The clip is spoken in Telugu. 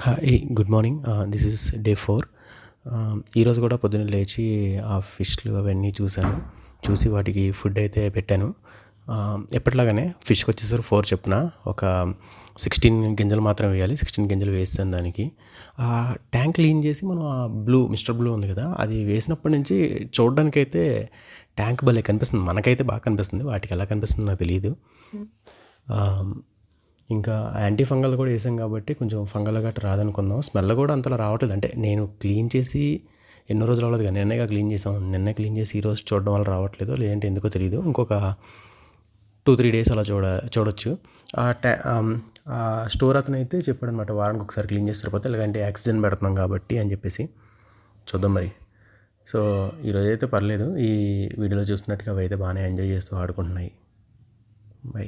Hi good morning. This is day 4. ఈరోజు కూడా పొద్దున్న లేచి ఆ ఫిష్లు అవన్నీ చూసి వాటికి ఫుడ్ అయితే పెట్టాను. ఎప్పటిలాగానే ఫిష్కి వచ్చేసరికి 4 చొప్పున ఒక 16 గింజలు మాత్రం వేయాలి. 16 గింజలు వేసాను దానికి. ఆ ట్యాంక్ క్లీన్ చేసి మనం ఆ మిస్టర్ బ్లూ ఉంది కదా, అది వేసినప్పటి నుంచి చూడడానికైతే ట్యాంక్ భలే కనిపిస్తుంది. మనకైతే బాగా కనిపిస్తుంది, వాటికి ఎలా కనిపిస్తుందో నాకు తెలియదు. ఇంకా యాంటీ ఫంగల్ కూడా వేసాం కాబట్టి కొంచెం ఫంగల్ గట్రా రాదనుకుందాం. స్మెల్ కూడా అంతలా రావట్లేదు. అంటే నేను క్లీన్ చేసి ఎన్నో రోజులు అవ్వలేదు, కానీ నిన్నేగా క్లీన్ చేసాం. నిన్నే క్లీన్ చేసి ఈరోజు చూడడం వల్ల రావట్లేదు, లేదంటే ఎందుకో తెలియదు. ఇంకొక 2-3 డేస్ అలా చూడొచ్చు. ఆ స్టోర్ అతను అయితే చెప్పాడనమాట, వారానికి ఒకసారి క్లీన్ చేసి సరిపోతే, లేదంటే ఆక్సిజన్ పెడుతున్నాం కాబట్టి అని చెప్పేసి. చూద్దాం మరి. సో ఈరోజైతే పర్లేదు. ఈ వీడియోలో చూస్తున్నట్టుగా అవి అయితే బాగానే ఎంజాయ్ చేస్తూ ఆడుకుంటున్నాయి. బై.